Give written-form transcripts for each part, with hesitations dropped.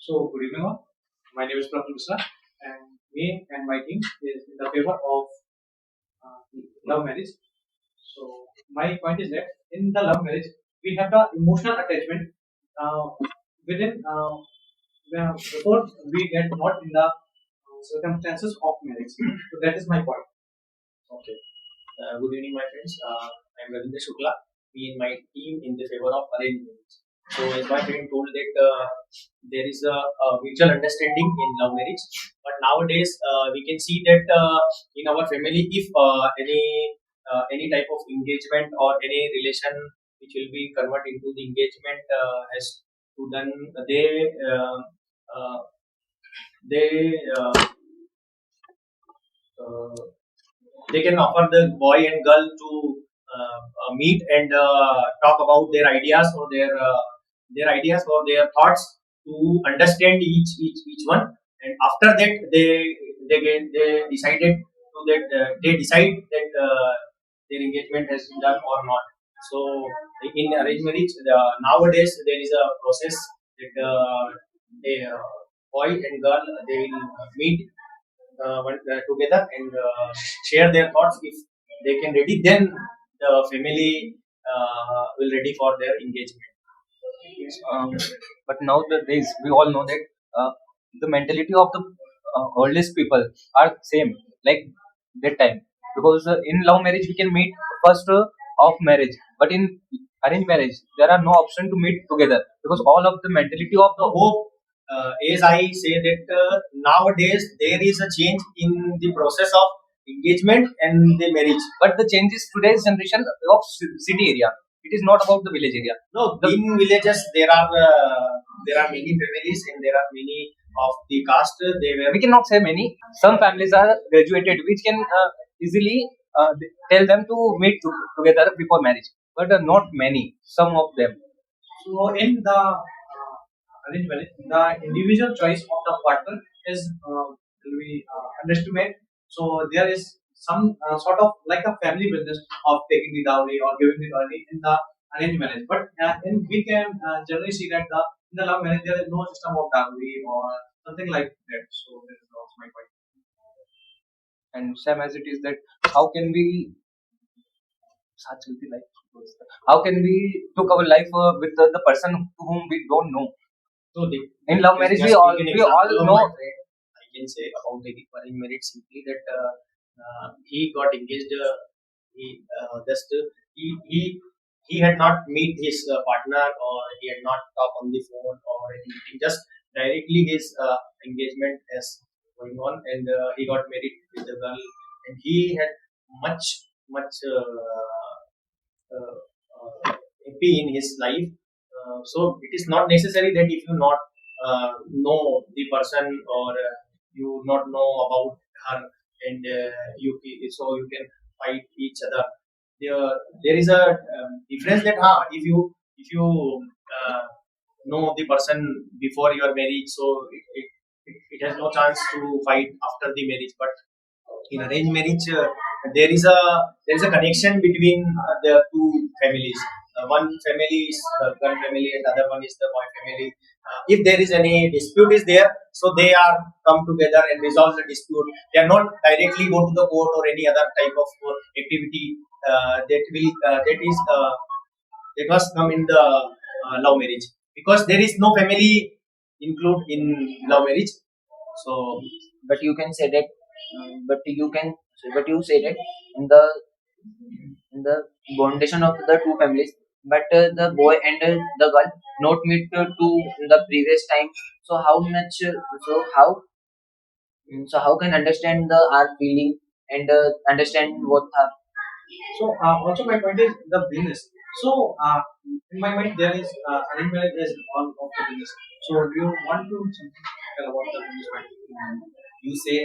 So, good evening all. My name is Praful Misra, and me and my team is in the favor of love marriage. So, my point is that in the love marriage, we have the emotional attachment uh, within before we get not in the circumstances of marriage. So, that is my point. Okay. Good evening, my friends. I'm Ravindra Shukla. Me and my team in the favor of arranged marriage. So, as my friend told that there is a mutual understanding in love marriage, but nowadays we can see that in our family, if any type of engagement or any relation which will be converted into the engagement has to done, uh, they uh, they can offer the boy and girl to meet and talk about their ideas or their ideas or their thoughts to understand each one, and after that they decided to that they decide that their engagement has been done or not. So in arranged marriage, nowadays there is a process that a boy and girl they will meet together and share their thoughts. If they can ready, then the family will ready for their engagement. um, but nowadays we all know that the mentality of the oldest people are same like that time, because in love marriage we can meet first of marriage, but in arranged marriage there are no option to meet together because all of the mentality of The the hope, as I say that nowadays there is a change in the process of engagement and the marriage. but the change is today's generation of city area. It is not about the village area. No, in villages there are many families and there are many of the caste. They were We cannot say many. Some families are graduated which can easily tell them to meet together before marriage, but not many, some of them. So, in the arranged marriage, the individual choice of the partner is will be underestimated. So, there is some sort of like a family business of taking the dowry or giving the dowry in the arranged marriage. But we can generally see that in the love marriage there is no system of dowry or something like that. So, that is also my point. And same as it is that how can we साथ चलती life, how can we took our life with the person to whom we don't know. so the, In love marriage just we all take an we all example of know. my friend. I can say about the arranged marriage simply that he got engaged. He just he had not meet his partner or he had not talked on the phone or anything. Just directly his engagement is going on, and he got married with the girl, and he had much uh, happy in his life. So it is not necessary that if you not know the person or you not know about her, and so you can fight each other. There is a difference that if you uh, know the person before your marriage, so it has no chance to fight after the marriage. But in arranged marriage, there is a connection between the two families. One family is the girl family and other one is the boy family. If there is any dispute is there, so they are come together and resolve the dispute. They are not directly go to the court or any other type of activity that must come in the love marriage, because there is no family include in love marriage. So But you can say that but you say that in the foundation of the two families, but the boy and the girl not meet to in the previous time. So how much so how can understand the our feeling and understand what are. So also my point is the business. So in my mind there is arranged marriage is all of the business. So do you want to something tell about the business point? You say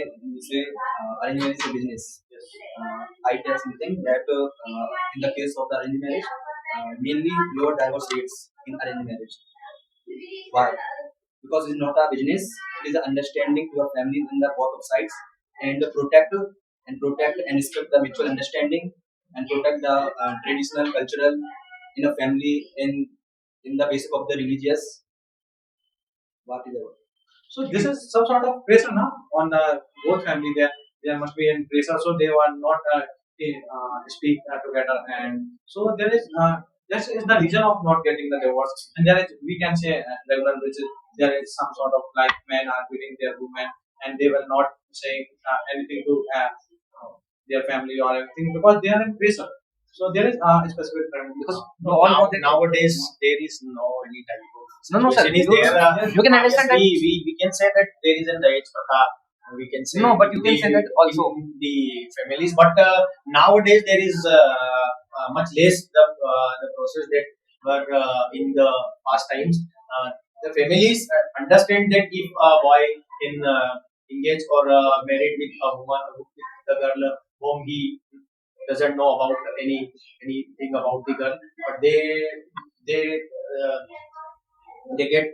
arranged marriage is a business. Yes. I tell something that in the case of the arranged marriage, mainly lower divorce rates in arranged marriage. Why? Because it's not a business; it is an understanding to your family in the both of sides, and protect and respect the mutual understanding, and protect the traditional, cultural in a family in the basic of the religious. What is it? So this is some sort of pressure now on both family. There must be in pressure, so they were not speak together, and so there is this is the reason of not getting the divorce. And there is, we can say, regular, which is there is some sort of like men are beating their women, and they will not say anything to their family or anything because they are in pressure. So there is a specific term because you all know that. Nowadays there is no any type of No, sir. situation is You, there. you can understand that. We can say that there is an age prata. We can say No, but you can say that also. in the families. But nowadays there is much less the process that were in the past times. The families understand that if a boy in engaged or married with a woman, with the girl whom he doesn't know about anything about the girl, but they uh, they get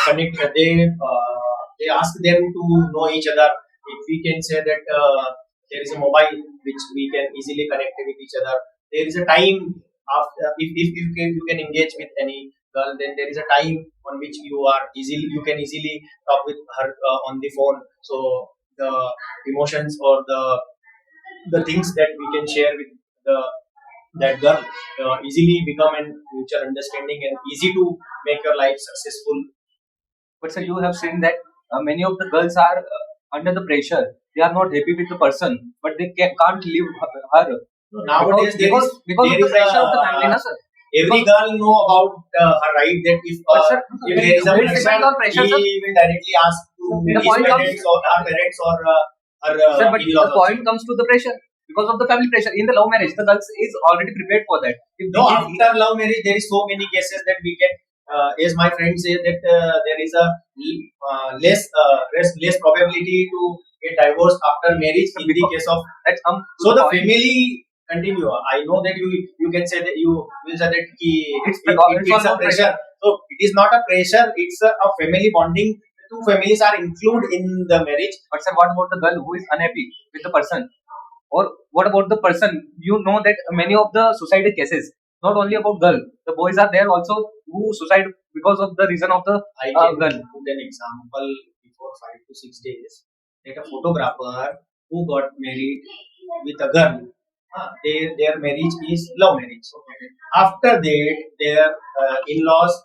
connect they ask them to know each other. If we can say that there is a mobile which we can easily connect with each other, there is a time after, if you can engage with any girl, then there is a time on which you can easily talk with her on the phone. So the emotions or the things that we can share with the that girl easily become an mutual understanding and easy to make your life successful. But sir, you have seen that many of the girls are under the pressure. They are not happy with the person, but they can't leave her. So nowadays Because there of the is pressure of the family, na, sir. every Because, girl know about her right that but sir, if there is a it depends on pressure, he sir. will directly ask to The his point parents or her parents or her Sir, but in-laws the also. point comes to the pressure because of the family pressure. In the love marriage, the girls is already prepared for that. No, after love marriage, there is so many cases that we can, as my friend said, that there is a less probability to get divorced after marriage in the case of. That's So the family continue. I know that you can say that you will say that it's a pressure. So it is not a pressure. It's a family bonding. Two families are included in the marriage. But sir, what about the girl who is unhappy with the person? Or what about the person? You know that many of the suicide cases, not only about girl, the boys are there also who suicide because of the reason of the I can girl. put an example before 5 to 6 days that a photographer who got married with a girl, their marriage is love marriage. After that, their in-laws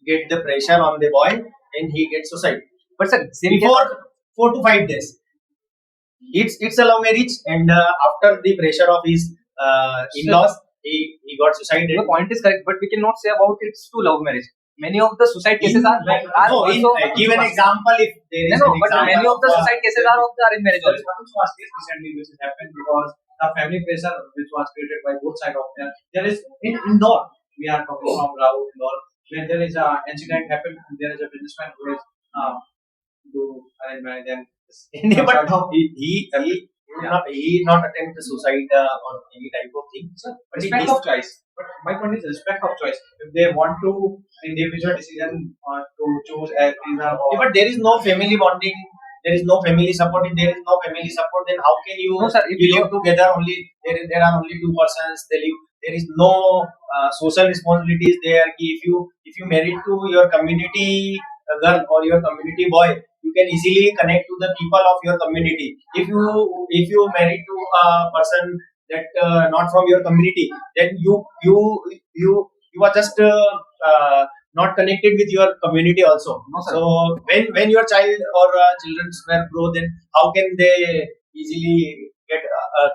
get the pressure on the boy and he gets suicide. But sir, same case, Before 4 to 5 days, it's a love marriage, and after the pressure of his in-laws, he got suicided. the point is correct, but we cannot say about it's to love marriage. Many of the suicide cases are No, also give an example if there is no, an but example many of the suicide cases are of the arranged marriage there is also. nothing so much case recently which has happened because the family pressure which was created by both sides of them. There is in Indore, we are talking from Raul Indore, when there is a incident happened, and there is a businessman who is do arrange marriage and But he not attempt suicide or any type of thing. But respect of choice. But my point is respect of choice. If they want to individual decision to choose a visa or yeah, but there is no family bonding. There is no family support. If there is no family support, then how can you No, sir, if you you live together? Only there are only two persons. They live. There is no social responsibilities there. If you married to your community girl or your community boy, you can easily connect to the people of your community. If you married to a person that not from your community, then you are just not connected with your community also. No, sir. So when your child or children were grow, then how can they easily get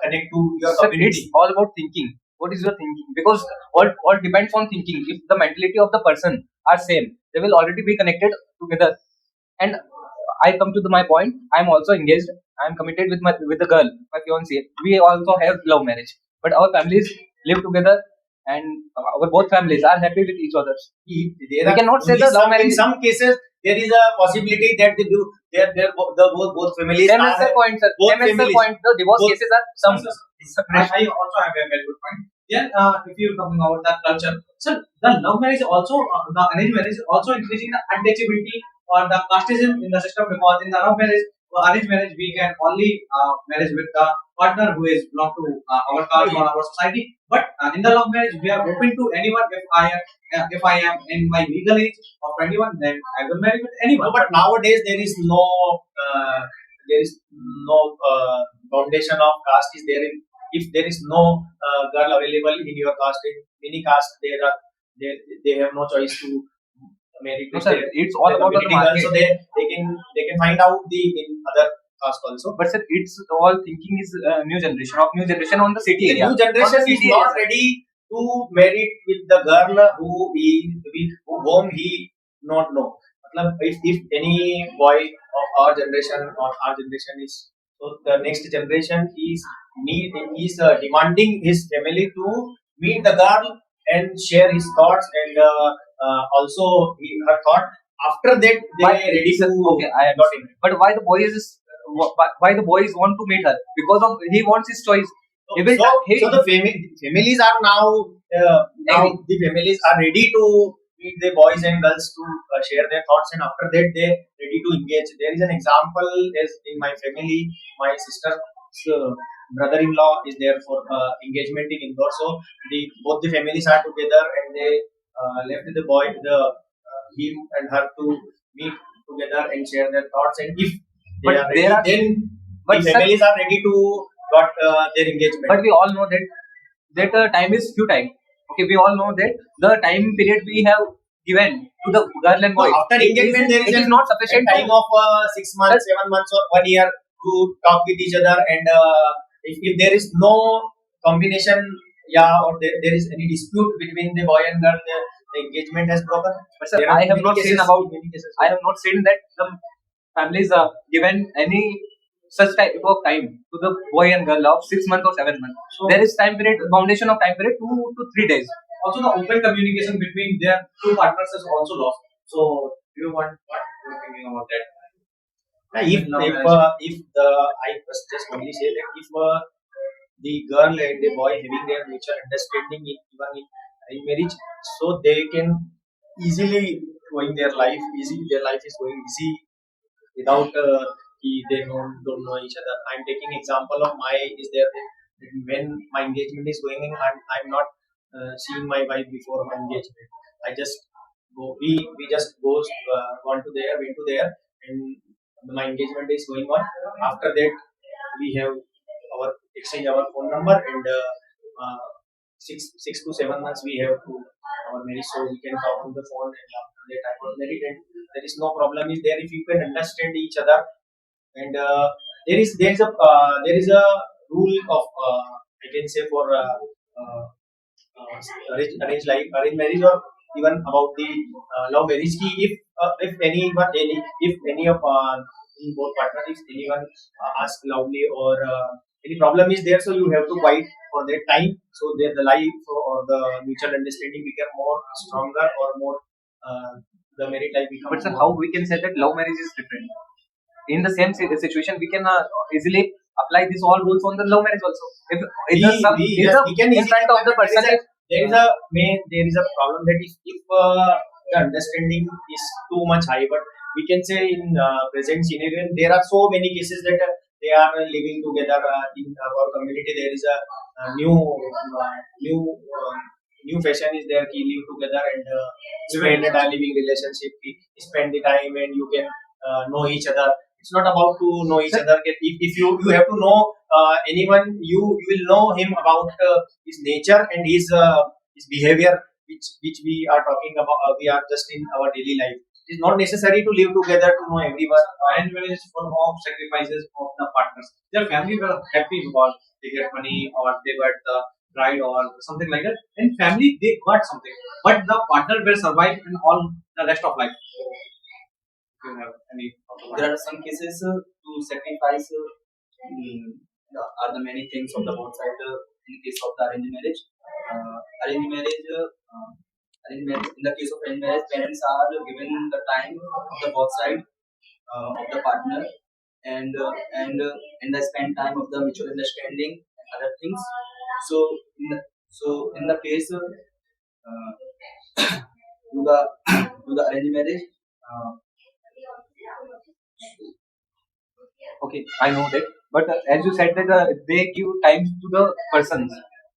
connect to your Sir, community? it's all about thinking. What is your thinking? Because all depends on thinking. If the mentality of the person are same, they will already be connected together. And I come to my point. I am also engaged. I am committed with the girl, my fiancée. We also have love marriage, but our families live together, and our both families are happy with each other. There We are cannot say only the love in marriage. some cases there is a possibility that they do both families Same as are the point, sir. both Same as the families. point. The divorce Both- cases are some. I also have a very good point. Then, if you're talking about the culture, so the love marriage also, the arranged marriage is also increasing the untouchability or the casteism in the system because in the love marriage, or arranged marriage, we can only marriage with the partner who is belong to our caste or our society. But in the love marriage, we are open to anyone. If I am in my legal age of 21, then I will marry with anyone. No, but nowadays uh, there is no foundation of caste is there. If there is no girl available in your caste, in any caste, they, they have no choice to marry No, with sir, it's all their about the community girl. market. So they can find out the in other caste also. But sir, it's all thinking is new generation on the city The area. new On the generation is city not area. ready to marry with the girl whom he not know. मतलब if any boy of our generation or our generation is so the next generation is demanding his family to meet the girl and share his thoughts and also her thought. After that, they Why? ready to Sir, okay, I got understand. But why the boys is why the boys want to meet her? Because of he wants his choice. He will. So the families are now Agree. the families are ready to meet the boys and girls to share their thoughts, and after that they ready to engage. There is an example as in my family, my sister's brother-in-law is there for engagement in Indore. So both the families are together and they left the boy, him and her to meet together and share their thoughts. And if they But are there ready, are. then the But sir, families are ready to got their engagement. but we all know that time is few time. Okay, we all know that the time period we have given to the girl and No, boy. after engagement, there is It is not sufficient a time to. of 6 months, 7 months, or 1 year to talk with each other. And if there is no combination, yeah, or there is any dispute between the boy and girl, the engagement has broken. But sir, There are I have many not seen cases, about. many cases. I have not seen that the families are given any such type of time to the boy and girl of 6 months or 7 months. So There is time period foundation of time period 2 to 3 days. also the open communication between their two partners is also lost. So do you want what you are thinking about that? If the I must just only say that if the girl and the boy having their mutual understanding in even in marriage, so they can easily going their life easy. Their life is going easy without they don't know each other. I'm taking example of my is there that when my engagement is going in, I'm not seeing my wife before my engagement. I just go we just goes gone to there went to there and my engagement is going on. After that, we have our exchange our phone number and uh, 6 to 7 months we have to our marriage, so we can talk on the phone, and after that I was married and there is no problem is there if you can understand each other. And there is a rule of I can say for uh, arranged marriage or even about the love marriage ki if any of in both partners if anyone ask loudly or any problem is there, so you have to fight for that time, so that the life or the mutual understanding become more stronger or more uh, the married life But becomes sir, more. how we can say that love marriage is different? In the same situation, we can easily apply these all rules on the love marriage also. If the some is Yes, the we can in easily front of apply, the but person is there is a problem that if the understanding is too much high, but we can say in present scenario there are so many cases that they are living together in our community. There is a new new fashion is there ki live together and spend a living relationship ki spend the time and you can know each other. It's not about to know each other. If you have to know anyone, you will know him about his nature and his behavior, which we are talking about. We are just in our daily life. It is not necessary to live together to know everyone. Arranged marriage is full of sacrifices of the partners. Their family were happy because they get money or they got the bride or something like that. And family they got something, but the partner will survive in all the rest of life. So, if you have any thought about There it. are some cases to sacrifice are the many things of the both side in the case of the arranged marriage. Arranged marriage, in the case of arranged marriage, parents are given the time of the both side of the partner and the spend time of the mutual understanding and other things. So in the case to the to the arranged marriage. Uh, okay. I know that But as you said that they give time to the persons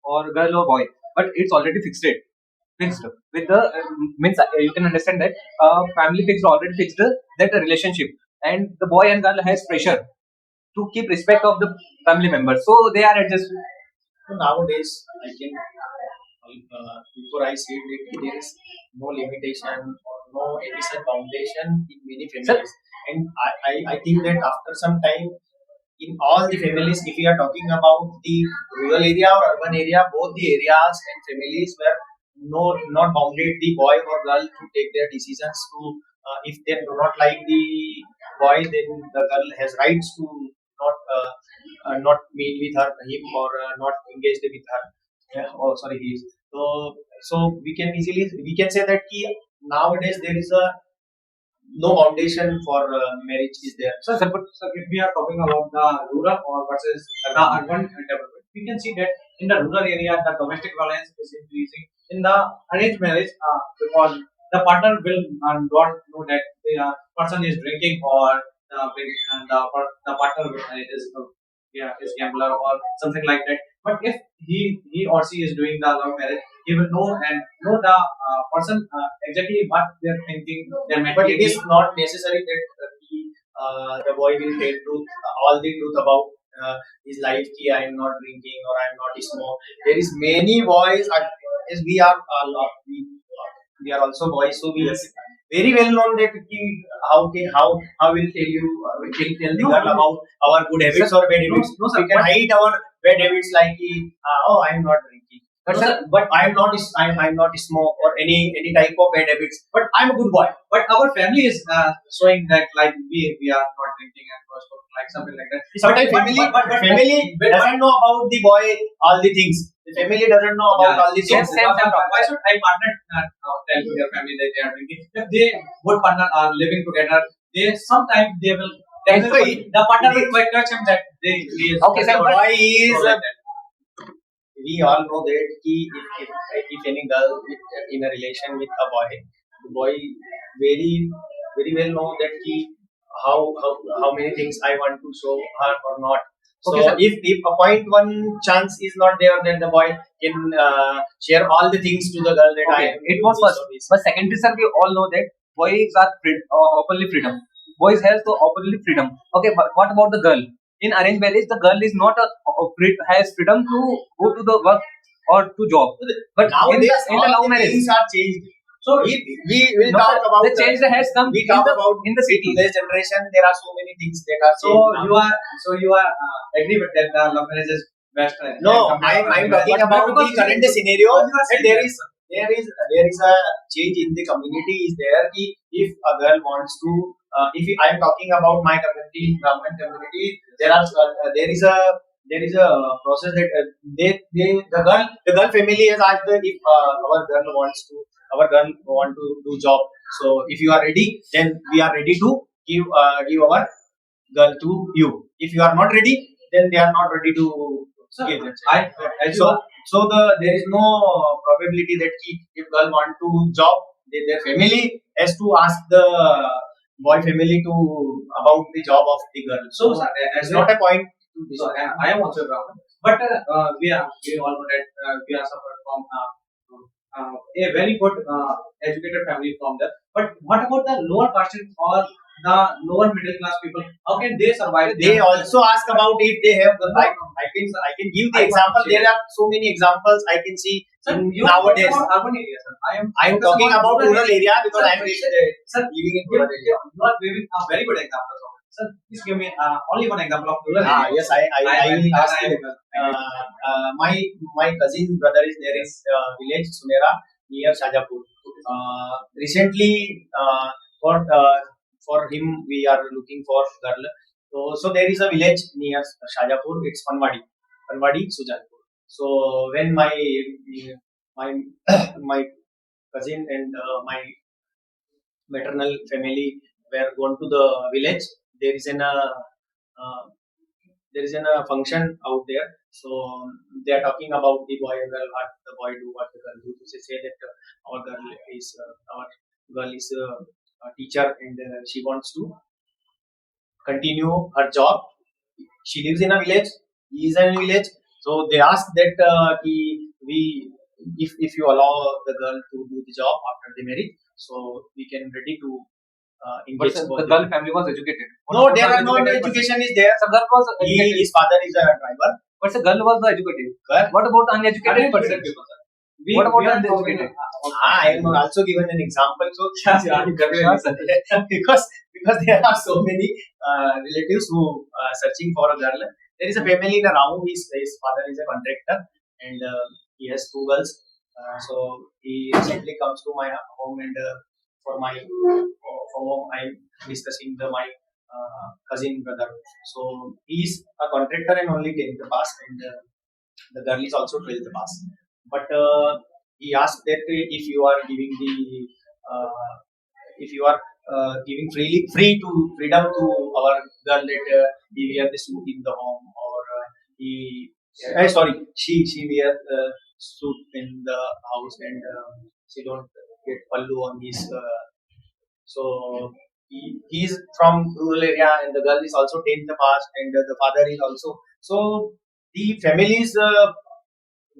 or girl or boy, but it's already fixed with the means you can understand that family fixed already fixed that relationship, and the boy and girl has pressure to keep respect of the family members, so they are adjusted. So nowadays, I can before I said that there is no limitation or no any such foundation in many families, and I think that after some time in all the families, if we are talking about the rural area or urban area, both the areas and families were not bounded the boy or girl to take their decisions to if they do not like the boy, then the girl has rights to not meet with her him or not engaged with her. Yeah, oh sorry, he is. So we can easily we can say that nowadays there is a no foundation for marriage is there. So if we are talking about the rural or versus the urban development, we can see that in the rural area, the domestic violence is increasing. In the arranged marriage, because the partner will don't know that the person is drinking or the partner is yeah, is gambler or something like that. But if he or she is doing the love marriage, he will know and know the person exactly what they are thinking, their But it mentality. is not necessary that the boy will tell truth, all the truth about his life. Ki I am not drinking or I am not smoke. There is many boys. As we are we are also boys, so we very well known that how will tell you will tell the girl about our good habits or bad habits. No, sir, We can hide our bad habits like oh I am not drinking. But No, sir, sir, but I'm not smoke or any type of bad habits. But I'm a good boy. but our family is showing that like we are not drinking and like something like that. Sometimes family doesn't know about the boy all the things. The family doesn't know about all the things. Why should I partner tell to their family that they are drinking? If they both partner are living together, they sometimes they will definitely the partner will quite touch him that he is Okay, sir, The but boy is we all know that if any girl in a relation with a boy, the boy very very well know that how many things I want to show her or not. So Okay, sir. if a point one chance is not there, then the boy can share all the things to the girl that I okay, am it doing was this first, or this. but secondly, sir, we all know that boys are openly freedom. Boys has the openly freedom. Okay, but what about the girl? In arranged marriage, the girl is not has freedom to go to the work or to job. But Nowadays in the all love the marriage, things are changed. So We will no, talk sir, about the change that has come we talk about in the city. today's generation. There are so many things that are so changed now. you are agree with that the love marriage is best. No, compared to I'm arranged talking marriage. about the Because current scenario. you are That saying there that. is there is a change in the community. Is there? If a girl wants to, if I am talking about my community, Brahmin community, there is a process that they the girl family has asked that if our girl want to do job. So if you are ready, then we are ready to give our girl to you. If you are not ready, then they are not ready to So give that. I as you So are there is no probability that if girl want to job, their family has to ask the boy family to about the job of the girl. so sir, It's not a point. so I am also a Brahmin, but we all know that we are suffered from a very good educated family from there. But what about the lower caste or the lower middle class people? How can they survive? They also ask about if they have the I can give the I example. want to There are so many examples I can see Sir, in you are talking nowadays. about urban areas, sir. I am talking about rural area because I am Sir, living in you rural area. you are giving a very good example of it. Sir, please give me only one example of rural Ah, area. yes, I will ask you. My cousin brother is there in village Sunera near Shajapur. Recently, for him we are looking for girl. So there is a village near Shajapur. It's Panwadi, Sujanpur. So when my my cousin and my maternal family were gone to the village, there is uh, there is a function out there. So they are talking about the boy and girl, what the boy do, what the girl do. So they say that our girl is a teacher and she wants to continue her job she lives in a village, he is in a village. So they asked that we if you allow the girl to do the job after they marry, so we can ready to But engage sir, both the them. girl family was educated. What No, about there the are no uneducated person? education is there. The girl was He, educated. his father is a driver. But the girl was the educated. Girl. What about uneducated person? Uneducated people, sir. What about we are uneducated? I am also given an example. So Sure, sir. because there are so many relatives who are searching for a girl. There is a family in around. His father is a contractor and he has two girls. So he recently comes to my home and for home I'm discussing my cousin brother. So he is a contractor and only 10th pass and the girl is also 12th pass. But he asked that if you are giving the uh, if you are giving freedom to our girl that he wear the suit in the home or he sorry she wear suit in the house and she don't get pallu on his so he is from rural area and the girl is also 10th pass and the father is also so the families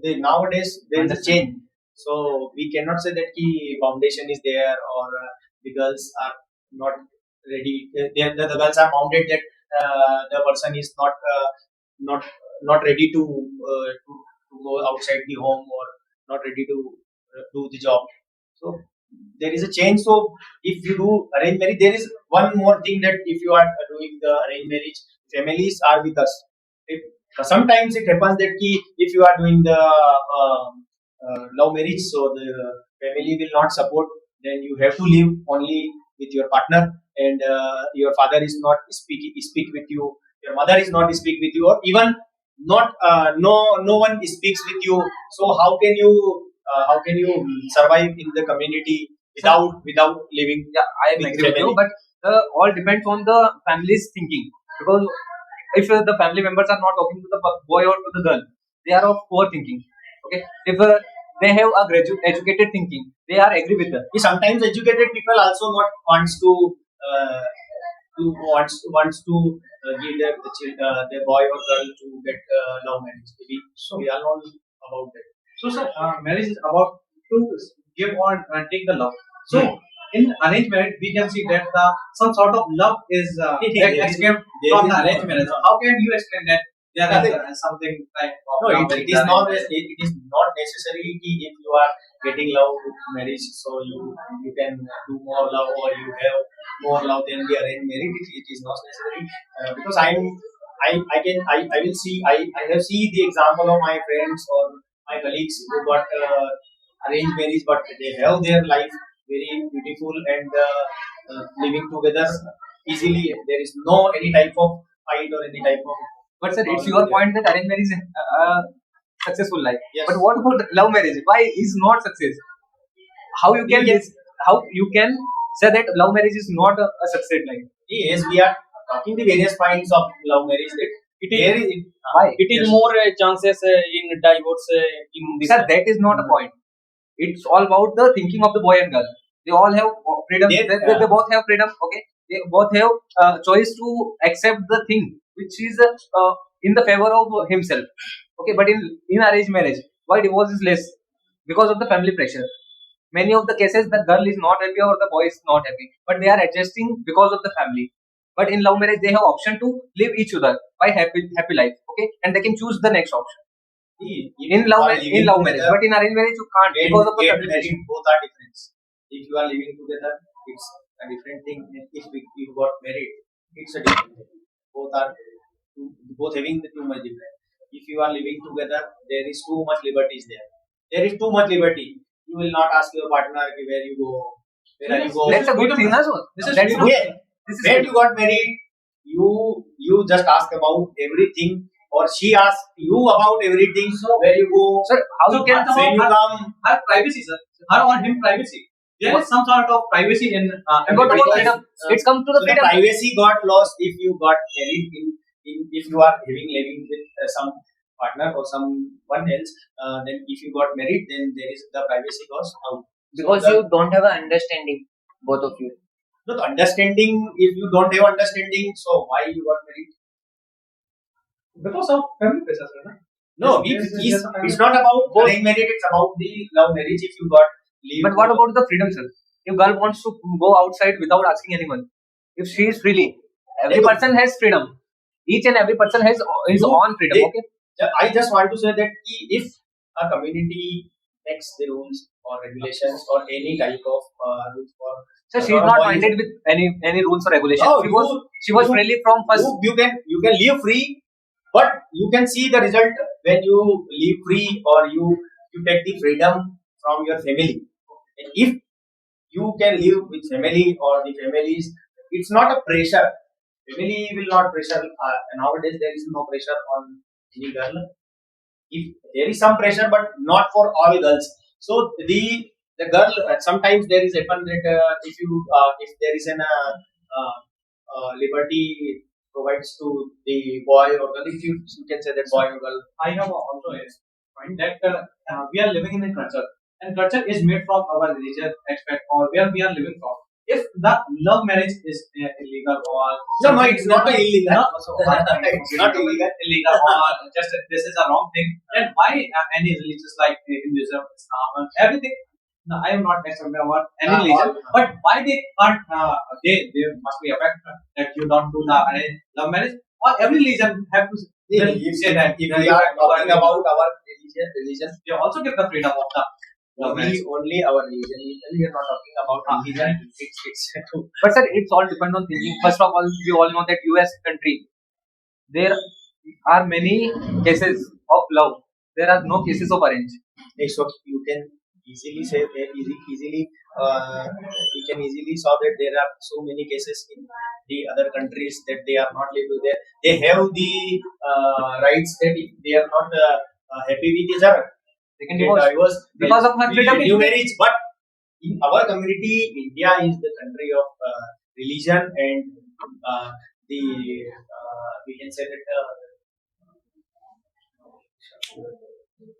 they nowadays there is a change. So we cannot say that the foundation is there or the girls are not ready. The girls are bounded that the person is not not ready to go outside the home or not ready to do the job. So there is a change. So if you do arranged marriage, there is one more thing that if you are doing the arranged marriage, families are with us. If, sometimes it happens that if you are doing the love marriage, so the family will not support. Then you have to live only with your partner, and your father is not speak with you. Your mother is not speak with you, or even not no one speaks with you. So how can you survive in the community without living Yeah, I am with agree with you, family? but all depends on the family's thinking. Because if the family members are not talking to the boy or to the girl, they are of poor thinking. Okay, if they have a educated thinking, they are agree with them. Sometimes educated people also not uh, wants to give their boy or girl to get love marriage. We all know about that. So, sir, marriage is about to give or take the love. So, in arranged marriage, we can see that some sort of love is There is- escaped there from is the arranged no- marriage. How can you explain that there is something like No, love in it the is not. arranged marriage? It is not necessary if you are getting love marriage, so you can do more love or you have more love than the arranged marriage. It is not necessary because I will see I have seen the example of my friends or my colleagues who got arranged marriage, but they have their life very beautiful and living together easily. There is no any type of fight or any type of. But sir, it's your point that arranged marriage is successful life. Yes. But what about love marriage? Why is not success? How you can how you can say that love marriage is not a success life? Yes, we are talking the various points of love marriage. That there is Why? It is more chances in divorce in this. Sir, that is not a point. It's all about the thinking of the boy and girl. They all have freedom. They both have freedom. Okay, they both have choice to accept the thing which is in the favor of himself. Okay, but in arranged marriage, why divorce is less? Because of the family pressure. Many of the cases, the girl is not happy or the boy is not happy, but they are adjusting because of the family. But in love marriage, they have option to live each other by happy life. Okay, and they can choose the next option in love marriage. But in arranged marriage, you can't because of the get family pressure. married, both are different. If you are living together, it's a different thing. If you got married, it's a different thing. Both are both having the too much different. If you are living together, there is too much liberties there. There is too much liberty. You will not ask your partner "Okay, where you go, where are you go. That's a good thing, as well. This is That's freedom. good. This is When good. you got married, you just ask about everything, or she asks you about everything. So where you go, Sir, how you can when you come. Her privacy, sir. Her or him privacy. There is some sort of privacy in and what everybody about has- freedom? It's come to the So the freedom. privacy got lost if you got married if you are living with some partner or someone else. Then if you got married, then there is the privacy goes out. Because you don't have an understanding, both of you. No, the understanding. If you don't have understanding, so why you got married? because of family pressure, sir. Na? No, Yes, it's not about arranged marriage. It's about the love marriage. If you got leave, But what about the freedom, sir? If girl wants to go outside without asking anyone, if she is freely, every person has freedom. Each and every person has his You- own freedom. they- Okay. I just want to say that if a community makes the rules or regulations or any type of rules for So she is not boys, minded with any rules or regulations. no, She was you- freely from first. you can live free, but you can see the result when you live free or you take the freedom from your family. And if you can live with family or the families, it's not a pressure. Family will not pressure. Nowadays there is no pressure on any girl. If there is some pressure, but not for all girls. So the girl, sometimes there is happen that if there is an liberty provides to the boy or girl, if you can say that boy or girl. I have also a point that we are living in a culture, and culture is made from our religious aspect or where we are living from. If the love marriage is illegal or No, it's not illegal. no, so It's not illegal. illegal or just this is a wrong thing, then why any religious like Hinduism, Islam, and everything? No, I am not expecting about any religion, but why they can't? They must be affected that you don't do the love marriage, or every religion have to say that If we are talking about our religion, they also give the freedom of the love marriage. only our religion. We are not talking about religion. It's true. But sir, it's all depend on thinking. First of all, we all know that US country, there are many cases of love. There are no cases of arrange. So you can easily say easily we can easily saw that there are so many cases in the other countries that they are not able there. They have the rights that if they are not happy with each other, They can divorce because of her freedom. new marriage. But in our community, India is the country of religion and the we can say that.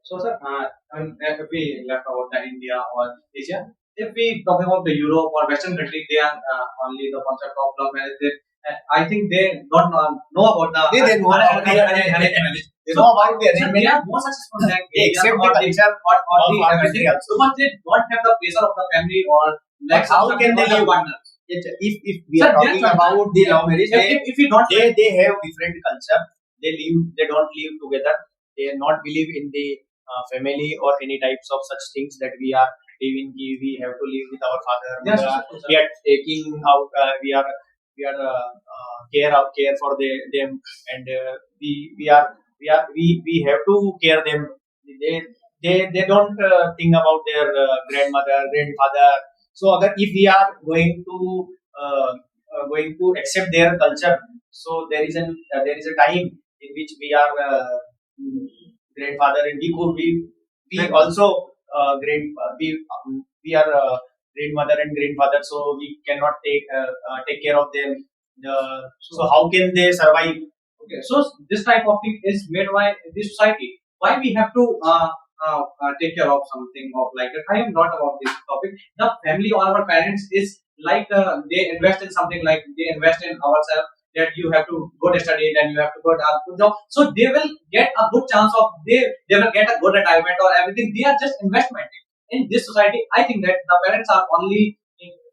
So, sir, if we left about the India or Asia, if we talk about the Europe or Western country, they are only the concept of love marriage. I think they don't know about the They know about the arranged marriage. They know about the So arranged they marriage. are more successful than They accept the culture or of the our everything country also. because they don't have the pressure of the family or like But how some can they other live? partner. If we Sir, are they talking are about the love marriage, If we don't they have different culture. They don't live together. They not believe in the family or any types of such things that we are living. We have to live with our father. Yes, We are taking out. We are care for them, and we have to care them. They they don't think about their grandmother, grandfather. So if we are going to accept their culture, so there is a time in which we are grandfather and we also we are grandmother and grandfather, so we cannot take care of them. So how can they survive? Okay, so this type of thing is made by the society. Why we have to take care of something of like that? I am not about this topic. The family or our parents is like they invest in something like they invest in ourselves that you have to go to study and you have to go to a good job. So they will get a good chance of they will get a good retirement or everything. They are just investment in this society. I think that the parents are only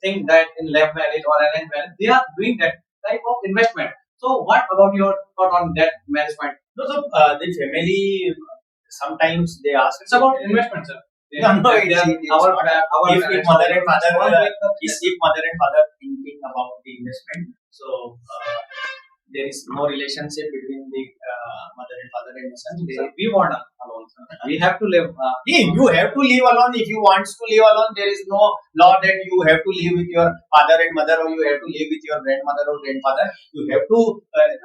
think that in love marriage or arranged marriage they are doing that type of investment. So, what about your thought on that management? No, so the family sometimes they ask. It's about investment, sir. No, it's our not. our If parents mother are and father responsible with the- if mother and father thinking about the investment, so there is no relationship between the mother and father and son. Sir, we want alone, sir. We have to live. Yeah, you have to live alone. If you want to live alone, there is no law that you have to live with your father and mother, or you have to live with your grandmother or grandfather. You have to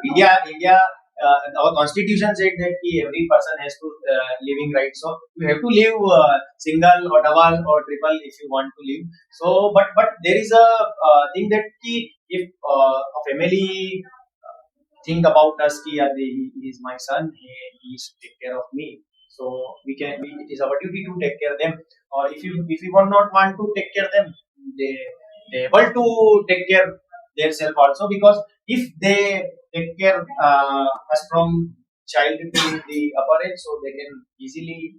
India. Our constitution said that every person has to living right. So you have to live single or double or triple if you want to live. So, but there is a thing that if a family think about us, he is my son, he is take care of me. So it is our duty to take care of them. Or if you will not want to take care of them, they able to take care themselves also, because if they take care us from child to the upper age, so they can easily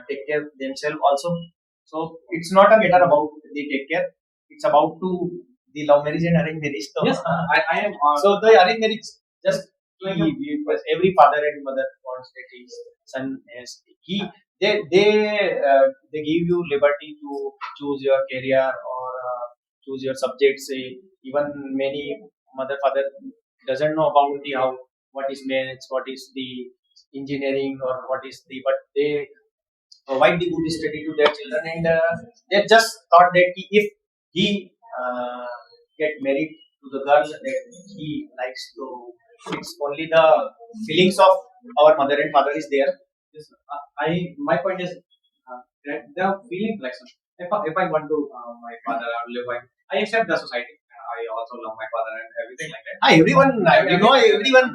take care themselves also. So it's not a matter about the take care, it's about to the love marriage and arranged marriage. So, Yes, I am. so the arranged marriage just every father and mother wants that his son has he they give you liberty to choose your career or choose your subjects. Even many mother father doesn't know about the how what is maths, what is the engineering, or what is the but they provide the good study to their children, and they just thought that if he get married to the girl that he likes to, it's only the feelings of our mother and father is there. Yes, my point is that they are feeling like some. If I want to my father, I will live by. I accept the society. I also love my father and everything like that. Everyone, everyone Not everyone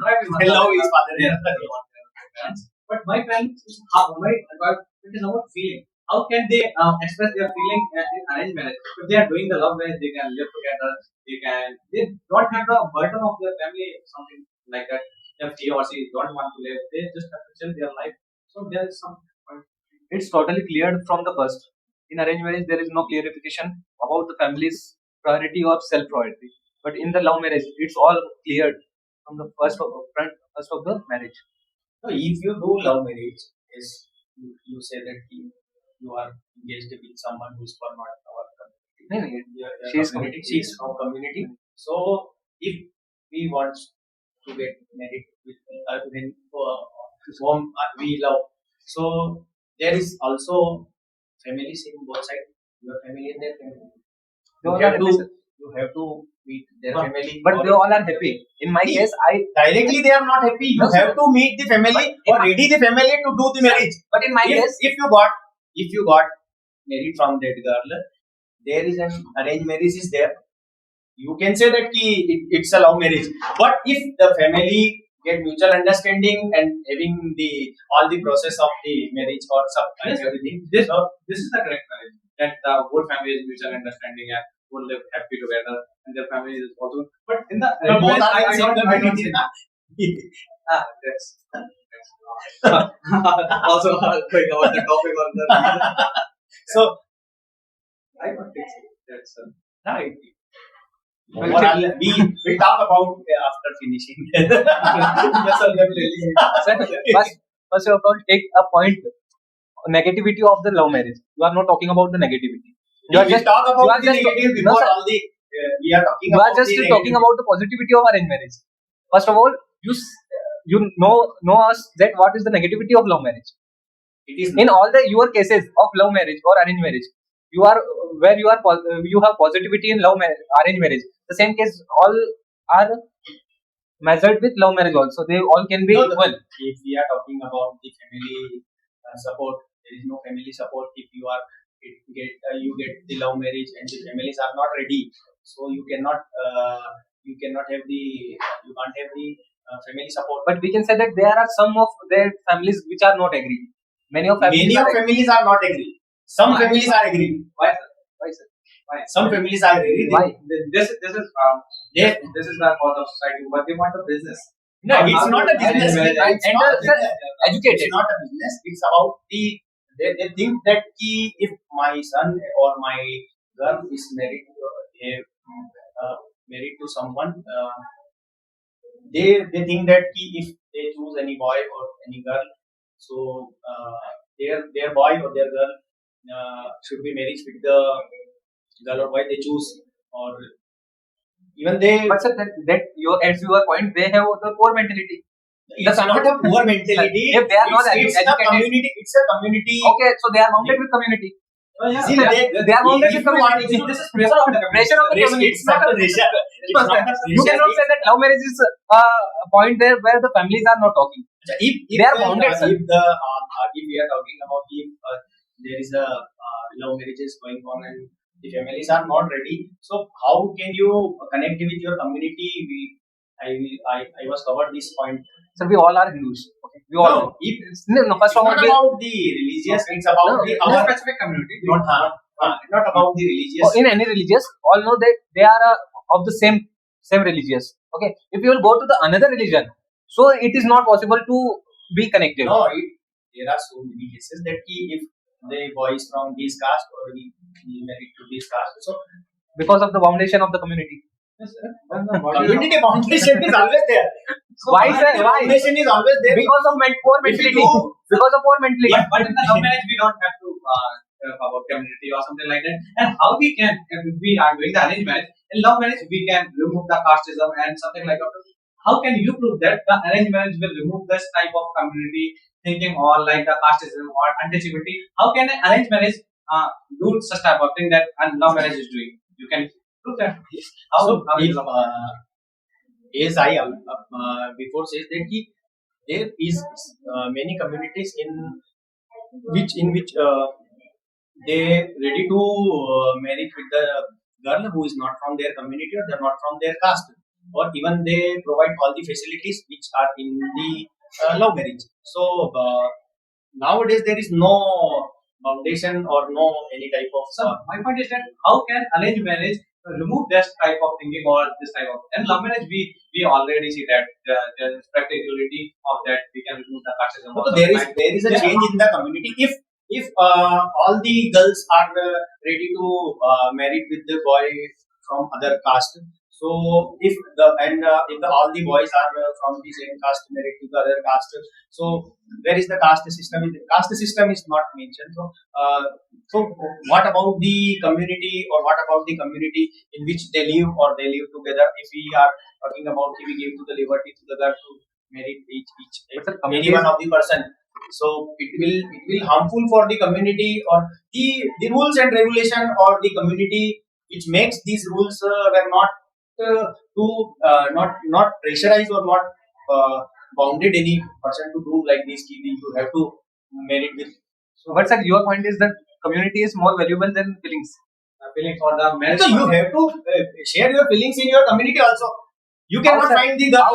love his father and Yeah, mother. everyone has their parents. But my parents is how it is about feeling. How can they express their feeling in arranged marriage? If they are doing the love marriage, they can live together. They don't have the burden of their family, something like that. If he or she don't want to live, they just have to chill their life. So there is some point. It's totally cleared from the first. In arranged marriage, there is no clarification about the family's priority or self priority. But in the love marriage, it's all cleared from the first of the marriage. No, if you do love marriage, yes, you say that you are engaged with someone who is from not our community. No, no, Your she is community, she is from community. So if we want to get married with when whom we love, so there is also families in both sides. Your family and their family. They You all have are to happy, sir. meet their But- family. But or- they all are happy. In my See, case, directly they are not happy. You No, sir. have to meet the family or ready the family to do the marriage. but in my case, If you got married from that girl, there is an arranged marriage is there. You can say that it's a love marriage. But if the family get mutual understanding and having the all the process of the marriage or some Yes, everything, this is the correct marriage. That the both families mutual understanding and will live happy together, and their family is also. But in the no, both are I in same don't community. say that's also going about the topic on the So I don't think so. That's right. Well, Overall, we will talk about after finishing. yes, sir, definitely. sir, first of all, take a point. Negativity of the love marriage. You are not talking about the negativity. You We are will just talk you about are the just negative no, before sir. all the we are talking You are about just the talking negative. about the positivity of arranged marriage. First of all, you know us that what is the negativity of love marriage. It is In all the your cases of love marriage or arranged marriage, you are where you have positivity in arranged marriage. The same case all are measured with love marriage also. They all can be no, equal. if we are talking about the family support, there is no family support. If you are you get the love marriage and the families are not ready, so you cannot have the you can't have the family support. But we can say that there are some of their families which are not agree. Many of families Many are of families are not agree. Some Why? families are agree. Why, sir? Why, sir? Why? Some families are agree. Why? This is this is the cause of society, but they want a business. No, it's not a business. Arranged It's not a sir, business. educated. It's not a business. It's about they think that if my son or my girl is married married to someone, they think that if they choose any boy or any girl, so their boy or their girl should be married with the girl or boy they choose, or even they. But sir, that as your point, they have the poor mentality. It's not a poor mentality. If they are not it's a educated. community. It's a community. Okay, so they are mounted with community. Oh, yeah. See, They are mounted if with you want- community. This is pressure of the Pressure of the community. It's not a pressure. It's not a You pressure. cannot say that love marriage is a point there where the families are not talking. If They are bounded, sir. if we are talking about if there is a love marriages going on and the families are not ready, so how can you connect with your community? I was covered this point. So we all are Hindus. Okay, we all No, know. if No, first it's of all, not about the religious. It's about No, the no, our specific community. not about the religious. in any religious, all know that they are of the same religious. Okay, if you will go to the another religion, So it is not possible to be connected. No, there are so many cases that if the boy is from this caste or he married to this caste, so Because of the foundation of the community. Yes, community foundation is always there. So Why, sir? the Why? foundation is always there. Because of poor If you mentality. do- Because of poor mentality. but in the love marriage, we don't have to talk about community or something like that. And how we can, if we are doing the arranged marriage, in love marriage, we can remove the casteism and something like that. How can you prove that the arranged marriage will remove this type of community thinking or like the casteism or untouchability? How can an arranged marriage do such type of thing that a love marriage is doing? You can prove that. So How if is as I before says that there is many communities in which they ready to marry with the girl who is not from their community or they're not from their caste, or even they provide all the facilities which are in the love marriage. So nowadays there is no foundation or no any type of So my point is that how can arranged marriage remove this type of thinking or this type of and love marriage we already see that there is practicality of that we can remove the casteism. So there is a change in the community if all the girls are ready to marry with the boy from other caste. So if all the boys are from the same caste married to the other caste, so where is the caste system? Caste system is not mentioned. So what about the community, or what about the community in which they live or they live together? If we are talking about, if we give to the liberty to the girl to marry But sir, any one of the person, so it will harmful for the community, or the rules and regulation or the community which makes these rules were not to not pressurize or not bounded any person to do like this. You have to marry with. So But sir, your point is that community is more valuable than feelings. Feelings or the marriage. so you have to share your feelings in your community also. You cannot sir? find the girl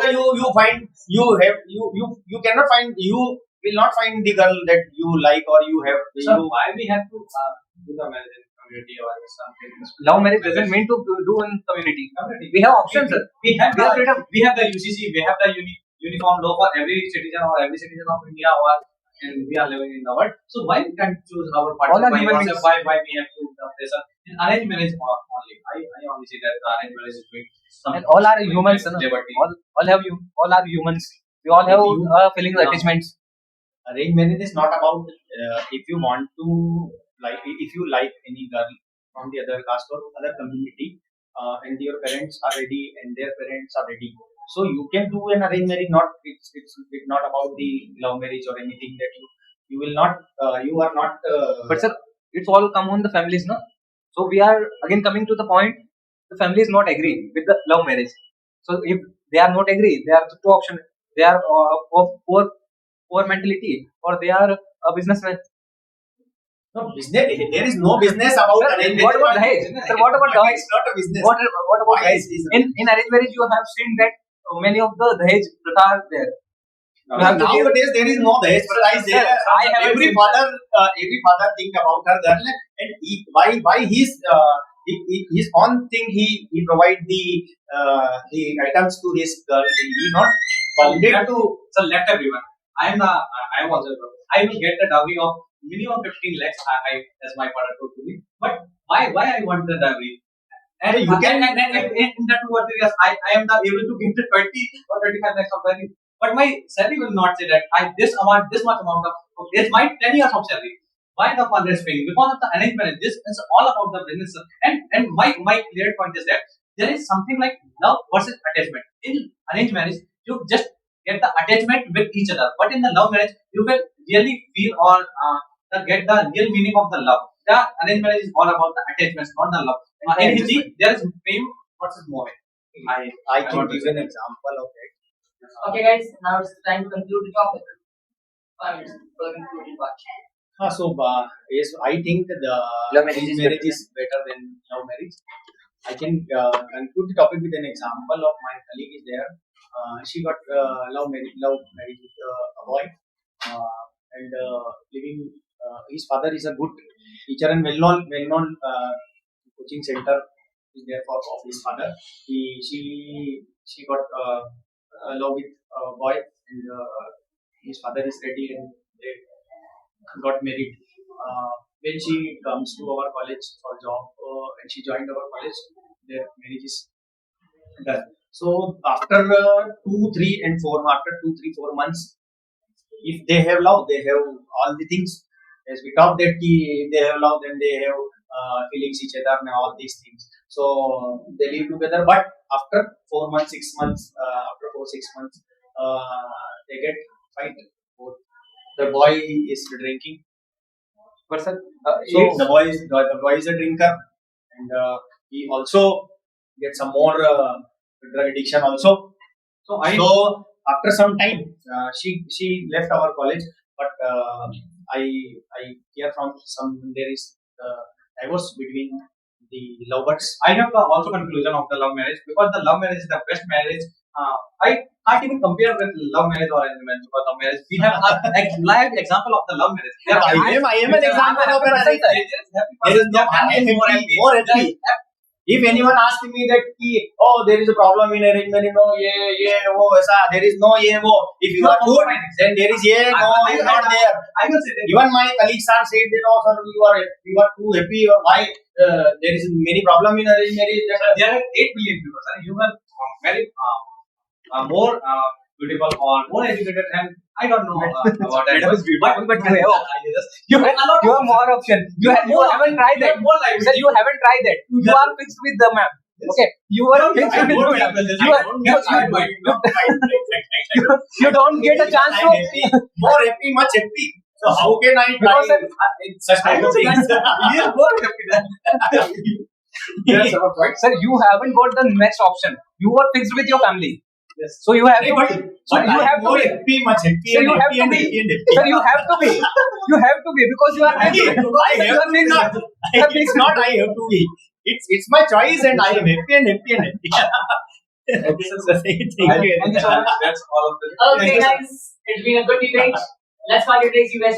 you cannot find, you will not find the girl that you like or you have. So why we have to do the marriage in community or something? Love marriage doesn't mean to do in community. Community. We have options, sir. We have We have freedom. we have the UCC, we have the uniform law for every citizen or every citizen of India, or and we are living in the world. So why we can't choose our partner? All are By human ourselves? beings. Why we have to pressure in arranged marriage only? I only see that the arranged marriage is doing some. And all are humans, sir. Liberty. All are humans. We all have feelings, Yeah. attachments. Arranged marriage is not about if you want to if you like any girl from the other caste or other community, and your parents are ready and their parents are ready, so you can do an arranged marriage. It's not about the love marriage or anything that you will not you are not But sir, it's all come on the families, no? So we are again coming to the point. The family is not agree with the love marriage. So if they are not agree, there are two options. They are of poor mentality, or they are a businessman. no business. There is no business about Sir, arranged what about marriage. Dahej? Sir, what about Dahej? It's not a business. What about Why Dahej? is- In arranged marriage, you have seen that many of the Dahej pratha are there. You have to give- Nowadays there is no Dahej Pratha is there. Sir, I haven't every seen father think about her girl, and why his own thing he provide the items to his girl. He not bounded to. So let everyone. I am also. I will get the dowry of minimum 15 lakhs. As my father told to me. But why I want the dowry? And You can- and in the 2 or 3 years, I am able to give the 20 or 25 lakhs of dowry. But my salary will not say that this much amount of it's my 10 years of salary. Why the father is paying? Because of the arranged marriage. This is all about the business. And my clear point is that there is something like love versus attachment. In arranged marriage, you just get the attachment with each other. But in the love marriage, you will really feel or get the real meaning of the love. The arranged marriage is all about the attachments, not the love. In Hindi, there is fame versus mohe. I can give an example of it. Okay, guys, now it's time to conclude the topic. 5 minutes for the concluding part. Yes, I think the Love marriage is marriage is better than love marriage. I can conclude the topic with an example of my colleague is there. She got love marriage with a boy, and living. His father is a good teacher and well-known coaching center is there for of his father. She got love with a boy, and his father is ready, and they got married. When she comes to our college for job, and she joined our college, their marriage is done. So after 2, 3, and 4 months, if they have love, they have all the things. As we talked that if they have love, then they have feelings each other and all these things. So they live together. But after 4 months, 6 months, after 4, 6 months, they get fight. Both. The boy is drinking. But sir, So it's the boy is a drinker, and he also gets some more drug addiction also. So So after some time, she left our college, but I hear from some there is divorce between the lovebirds. I have the also conclusion of the love marriage, because the love marriage is the best marriage. I can't even compare with love marriage or arranged marriage, because love marriage we have a live example of the love marriage. I am an example of an arranged marriage. There is no, I am more happy. If anyone asks me that there is a problem in arrangement, there is no if you are good, then there is not there. I will say that Even my colleagues are saying that sir, you are too happy, or why there is many problem in arranged marriage. there are 8 billion people, and you are very more beautiful or more educated, and I don't know about that. That was beautiful, but I you have more option. You haven't tried that. More life. Sir, you haven't tried that. You are fixed with the ma'am. Okay, you are fixed with the ma'am. You don't get a chance to. More happy, much happy. So how can I try Because such I type will of say things? that he is more happy than Yes, sir, you haven't got the next option. You are fixed with your family. yes. So you have to. So But you I'm have to more be. happy, much happy, So and you have happy to and be. happy and happy. Sir, you have to be. You have to be, because you are I fixed. have to be not. It's not I have to be. It's my choice, and I am happy and happy and happy. Okay, sir. Thank you. Thank you so much. That's all of the. Okay, guys, it's been a good debate. Let's call it days, you guys.